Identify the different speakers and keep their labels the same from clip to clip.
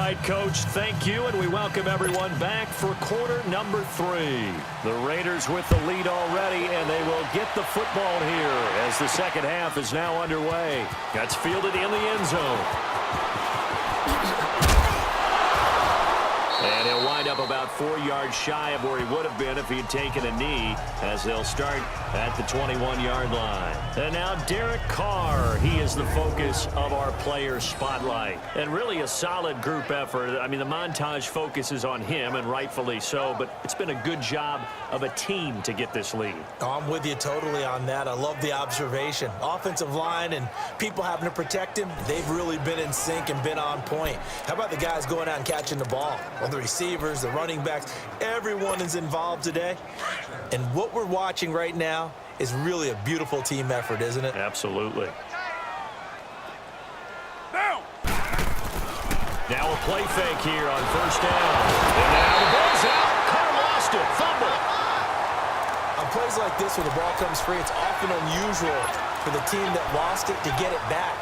Speaker 1: right, Coach. Thank you, and we welcome everyone back for quarter number 3. The Raiders with the lead already, and they will get the football here as the second half is now underway. That's fielded in the end zone. And he'll wind up about 4 yards shy of where he would have been if he had taken a knee, as they'll start at the 21-yard line. And now Derek Carr, he is the focus of our player spotlight. And really a solid group effort. I mean, the montage focuses on him, and rightfully so, but it's been a good job of a team to get this lead.
Speaker 2: I'm with you totally on that. I love the observation. Offensive line and people having to protect him, they've really been in sync and been on point. How about the guys going out and catching the ball? Well, the receivers, the running backs, everyone is involved today. And what we're watching right now is really a beautiful team effort, isn't it?
Speaker 1: Absolutely. Now a play fake here on first down. And now the ball's out. Carr lost it. Fumble.
Speaker 2: On plays like this where the ball comes free, it's often unusual for the team that lost it to get it back.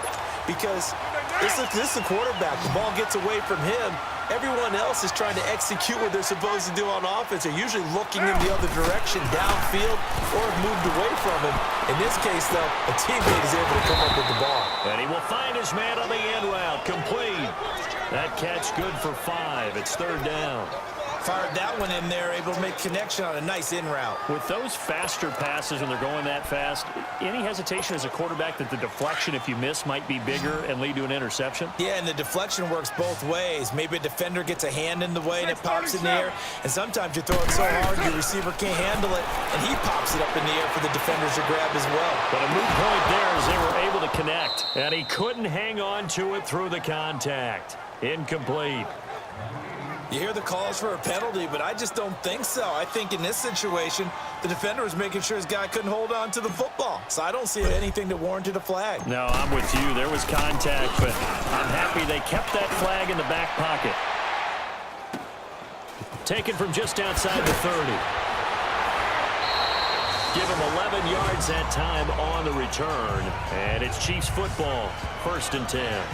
Speaker 2: Because this is the quarterback. The ball gets away from him. Everyone else is trying to execute what they're supposed to do on offense. They're usually looking in the other direction, downfield, or have moved away from him. In this case, though, a teammate is able to come up with the ball.
Speaker 1: And he will find his man on the end route. Complete. That catch good for 5. It's third down.
Speaker 2: Fired that one in there, able to make connection on a nice in route.
Speaker 1: With those faster passes when they're going that fast, any hesitation as a quarterback that the deflection, if you miss, might be bigger and lead to an interception?
Speaker 2: Yeah, and the deflection works both ways. Maybe a defender gets a hand in the way and it pops in the air, and sometimes you throw it so hard your receiver can't handle it, and he pops it up in the air for the defenders to grab as well.
Speaker 1: But a moot point there as they were able to connect, and he couldn't hang on to it through the contact. Incomplete.
Speaker 2: You hear the calls for a penalty, but I just don't think so. I think in this situation, the defender was making sure his guy couldn't hold on to the football. So I don't see anything that warranted a flag.
Speaker 1: No, I'm with you. There was contact, but I'm happy they kept that flag in the back pocket. Taken from just outside the 30. Give him 11 yards that time on the return. And it's Chiefs football, 1st and 10.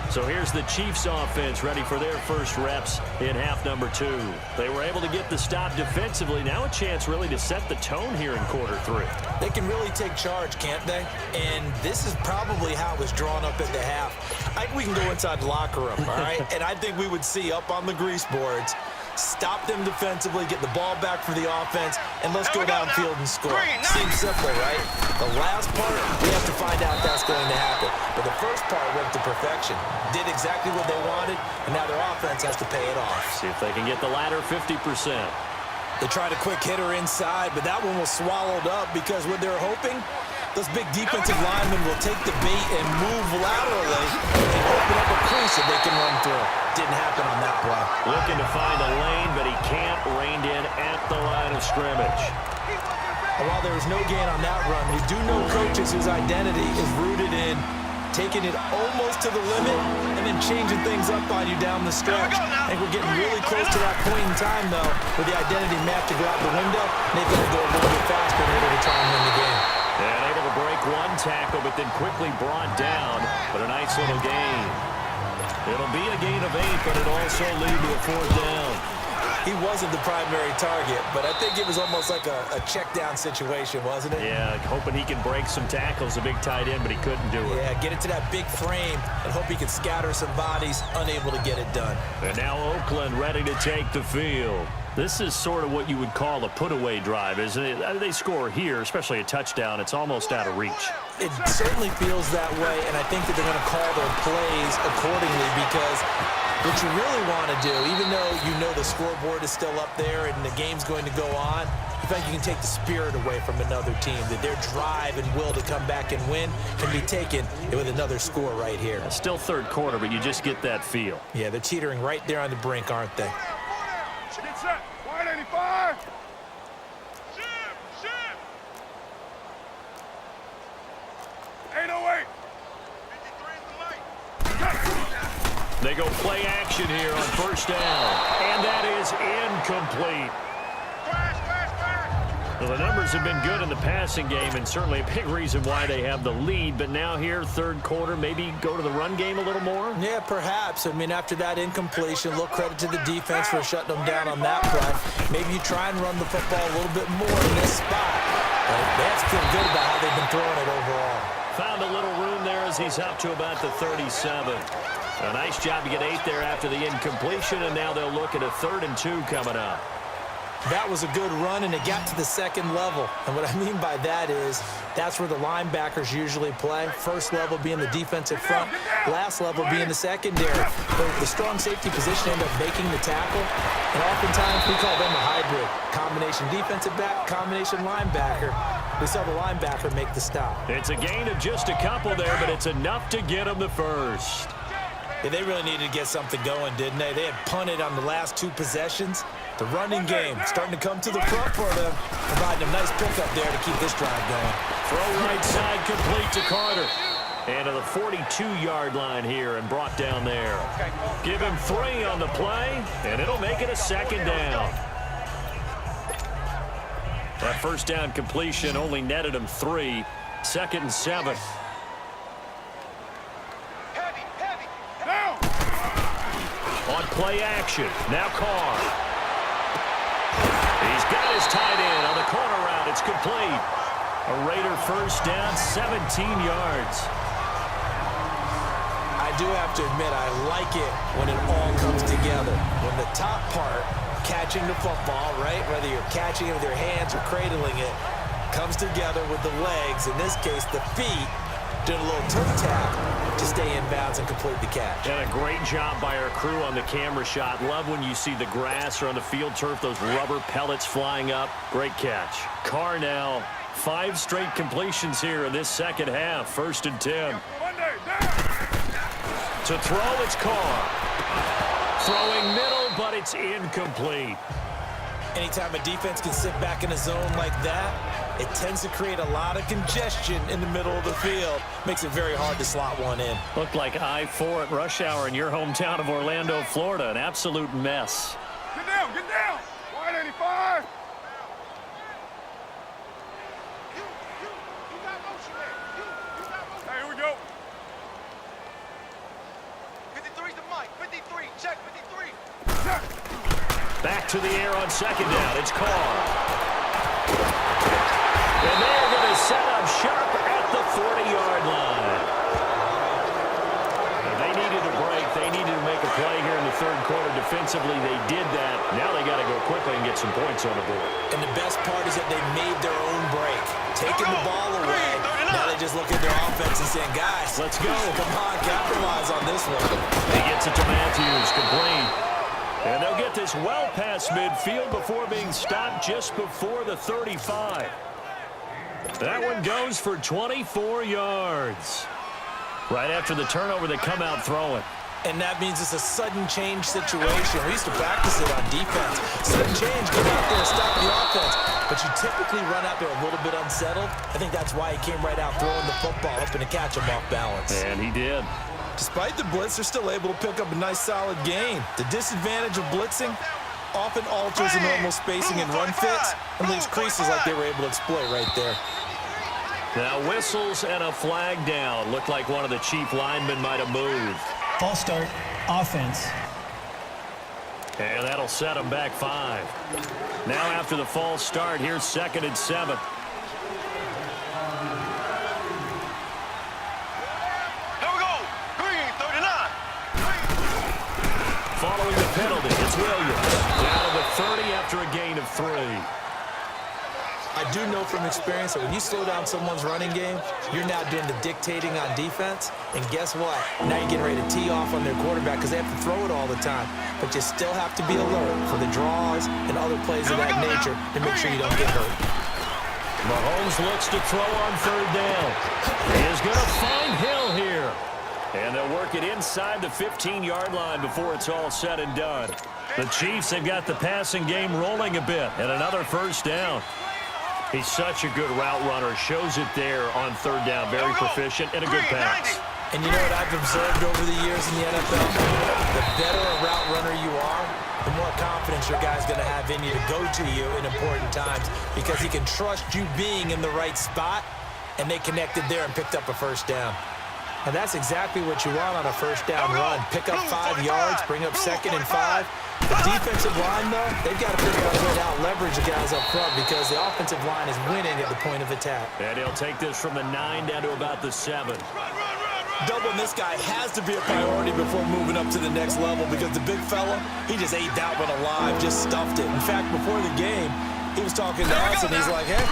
Speaker 1: So here's the Chiefs offense ready for their first reps in half number 2. They were able to get the stop defensively. Now a chance really to set the tone here in quarter 3.
Speaker 2: They can really take charge, can't they? And this is probably how it was drawn up at the half. I think we can go inside the locker room, all right? And I think we would see up on the grease boards, stop them defensively, get the ball back for the offense, and let's go downfield and score. Seems simple, right? The last part, we have to find out if that's going to happen. But the first part went to perfection. Did exactly what they wanted, and now their offense has to pay it off.
Speaker 1: See if they can get the latter 50%.
Speaker 2: They tried a quick hitter inside, but that one was swallowed up because what they're hoping, those big defensive linemen will take the bait and move laterally and open up a crease that they can run through. Didn't happen on that play.
Speaker 1: Looking to find a lane, but he can't. Reined in at the line of scrimmage.
Speaker 2: And while there was no gain on that run, we do know coaches whose identity is rooted in taking it almost to the limit and then changing things up on you down the stretch. I think we're getting really close to that point in time, though, where the identity map to go out the window, and they've got to go a little bit faster in order to try and win the game.
Speaker 1: And able to break one tackle, but then quickly brought down. But a nice little gain. It'll be a gain of 8, but it'll also lead to a 4th down.
Speaker 2: He wasn't the primary target, but I think it was almost like a check-down situation, wasn't it?
Speaker 1: Yeah, hoping he can break some tackles, a big tight end, but he couldn't do it.
Speaker 2: Yeah, get it to that big frame and hope he can scatter some bodies, unable to get it done.
Speaker 1: And now Oakland ready to take the field. This is sort of what you would call a put-away drive, isn't it? They score here, especially a touchdown. It's almost out of reach.
Speaker 2: It certainly feels that way, and I think that they're going to call their plays accordingly because what you really want to do, even though you know the scoreboard is still up there and the game's going to go on, I think you can take the spirit away from another team, that their drive and will to come back and win can be taken with another score right here.
Speaker 1: Still third quarter, but you just get that feel.
Speaker 2: Yeah, they're teetering right there on the brink, aren't they?
Speaker 3: Get set. 185. Ship. 808. 53
Speaker 1: They go play action here on first down. And that is incomplete. Well, the numbers have been good in the passing game, and certainly a big reason why they have the lead. But now here, third quarter, maybe go to the run game a little more?
Speaker 2: Yeah, perhaps. I mean, after that incompletion, a little credit to the defense for shutting them down on that play. Maybe you try and run the football a little bit more in this spot. But they have to feel good about how they've been throwing it overall.
Speaker 1: Found a little room there as he's up to about the 37. A nice job to get 8 there after the incompletion, and now they'll look at a 3rd and 2 coming up.
Speaker 2: That was a good run, and it got to the second level. And what I mean by that is that's where the linebackers usually play. First level being the defensive front, last level being the secondary. The strong safety position end up making the tackle, and oftentimes we call them a hybrid. Combination defensive back, combination linebacker. We saw the linebacker make the stop.
Speaker 1: It's a gain of just a couple there, but it's enough to get them the first.
Speaker 2: Yeah, they really needed to get something going, didn't they? They had punted on the last 2 possessions. The running game starting to come to the front for them, providing a nice pickup there to keep this drive going.
Speaker 1: Throw right side complete to Carter. And to the 42-yard line here and brought down there. Give him 3 on the play, and it'll make it a 2nd down. That first down completion only netted him 3. 2nd and 7. On play action, now Carr. He's got his tight end on the corner route. It's complete. A Raider first down, 17 yards.
Speaker 2: I do have to admit, I like it when it all comes together. When the top part, catching the football, right, whether you're catching it with your hands or cradling it, comes together with the legs, in this case the feet, doing a little toe tap to stay in bounds and complete the catch.
Speaker 1: And a great job by our crew on the camera shot. Love when you see the grass or on the field turf, those rubber pellets flying up. Great catch. Carr now, 5 straight completions here in this second half. 1st and 10. To throw, it's Carr. Throwing middle, but it's incomplete.
Speaker 2: Anytime a defense can sit back in a zone like that, it tends to create a lot of congestion in the middle of the field. Makes it very hard to slot one in.
Speaker 1: Looked like I-4 at rush hour in your hometown of Orlando, Florida. An absolute mess.
Speaker 3: Get down, get down. Wide 85. You got motion there. You got motion. Hey, here we go. 53's the mic. 53. Check 53. Check.
Speaker 1: Back to the air on 2nd down. It's Carr. And they're going to set up sharp at the 40-yard line. Now, they needed a break. They needed to make a play here in the 3rd quarter. Defensively, they did that. Now they got to go quickly and get some points on the board.
Speaker 2: And the best part is that they made their own break. Taking the ball away. Now they just look at their offense and saying, guys,
Speaker 1: let's go.
Speaker 2: Come on, capitalize on this one.
Speaker 1: He gets it to Matthews, complete. And they'll get this well past midfield before being stopped just before the 35. That one goes for 24 yards. Right after the turnover, they come out throwing.
Speaker 2: And that means it's a sudden change situation. We used to practice it on defense. Sudden change, come out there and stop the offense. But you typically run out there a little bit unsettled. I think that's why he came right out throwing the football, hoping to catch him off balance.
Speaker 1: And he did.
Speaker 2: Despite the blitz, they're still able to pick up a nice, solid gain. The disadvantage of blitzing often alters the normal spacing and run fits and leaves creases like they were able to exploit right there.
Speaker 1: Now whistles and a flag down. Looked like one of the chief linemen might have moved.
Speaker 4: False start, offense.
Speaker 1: And that'll set them back 5. Now after the false start, here's 2nd and 7. Following the penalty, it's Williams. Down to the 30 after a gain of 3.
Speaker 2: I do know from experience that when you slow down someone's running game, you're now doing the dictating on defense. And guess what? Now you're getting ready to tee off on their quarterback because they have to throw it all the time. But you still have to be alert for the draws and other plays of that nature to make sure you don't get hurt.
Speaker 1: Mahomes looks to throw on 3rd down. He is going to find Hill here. And they'll work it inside the 15-yard line before it's all said and done. The Chiefs have got the passing game rolling a bit, and another 1st down. He's such a good route runner. Shows it there on 3rd down. Very proficient and a good pass.
Speaker 2: And you know what I've observed over the years in the NFL? The better a route runner you are, the more confident confidence your guy's going to have in you to go to you in important times because he can trust you being in the right spot, and they connected there and picked up a first down. And that's exactly what you want on a first down run. Pick up 5 yards, bring up 2nd and 5. The defensive line, though, they've got to figure out a way to out-leverage the guys up front because the offensive line is winning at the point of attack.
Speaker 1: And he'll take this from the 9 down to about the 7.
Speaker 2: Doubling this guy has to be a priority before moving up to the next level because the big fella, he just ate that one alive, just stuffed it. In fact, before the game, he was talking to us, and he's like, hey,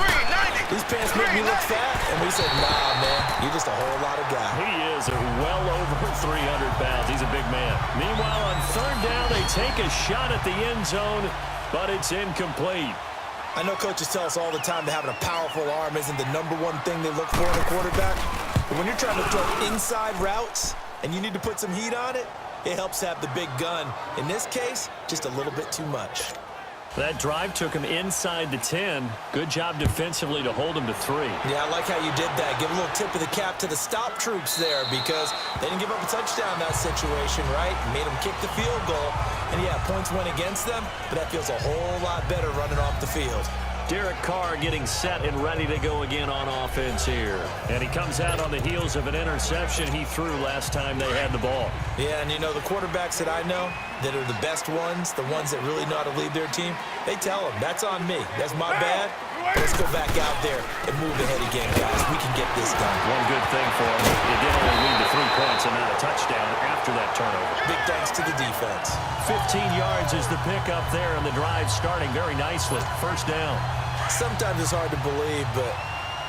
Speaker 2: these pants make me look fat. And we said, nah, man, you're just a whole lot of guy.
Speaker 1: He is well over 300 pounds. He's a big man. Meanwhile, on 3rd down, they take a shot at the end zone, but it's incomplete.
Speaker 2: I know coaches tell us all the time that having a powerful arm isn't the #1 thing they look for in a quarterback. But when you're trying to throw inside routes and you need to put some heat on it, it helps to have the big gun. In this case, just a little bit too much.
Speaker 1: That drive took him inside the 10. Good job defensively to hold him to 3.
Speaker 2: Yeah, I like how you did that. Give a little tip of the cap to the stop troops there because they didn't give up a touchdown in that situation, right? Made them kick the field goal. And, yeah, points went against them, but that feels a whole lot better running off the field.
Speaker 1: Derek Carr getting set and ready to go again on offense here. And he comes out on the heels of an interception he threw last time they had the ball.
Speaker 2: Yeah, and you know, the quarterbacks that I know that are the best ones, the ones that really know how to lead their team, they tell them, that's on me. That's my bad. Let's go back out there and move ahead again, guys. We can get this done.
Speaker 1: One good thing for him, it did only lead to 3 points and not a touchdown after that turnover.
Speaker 2: Big thanks to the defense.
Speaker 1: 15 yards is the pickup there, and the drive starting very nicely. First down.
Speaker 2: Sometimes it's hard to believe, but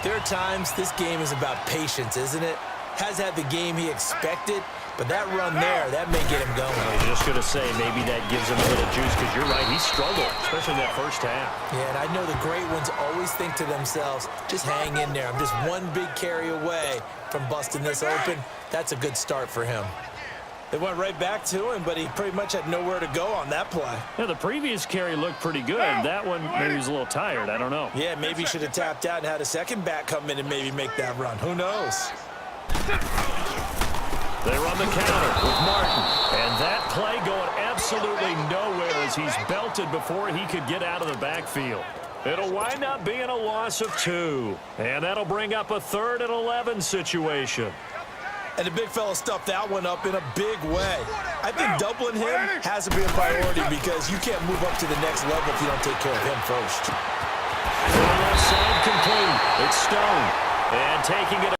Speaker 2: there are times this game is about patience, isn't it? Has had the game he expected, but that run there, that may get him going.
Speaker 1: I was just going to say, maybe that gives him a little juice, because you're right, he struggled, especially that first half.
Speaker 2: Yeah, and I know the great ones always think to themselves, just hang in there. I'm just one big carry away from busting this open. That's a good start for him. They went right back to him, but he pretty much had nowhere to go on that play.
Speaker 1: Yeah, the previous carry looked pretty good. That one, maybe he was a little tired. I don't know.
Speaker 2: Yeah, maybe he should have tapped out and had a second back come in and maybe make that run. Who knows?
Speaker 1: They run the counter with Martin. And that play going absolutely nowhere as he's belted before he could get out of the backfield. It'll wind up being a loss of 2. And that'll bring up a 3rd and 11 situation.
Speaker 2: And the big fella stuffed that one up in a big way. I think doubling him has to be a priority because you can't move up to the next level if you don't take care of him first.
Speaker 1: Left side complete. It's Stone. And taking it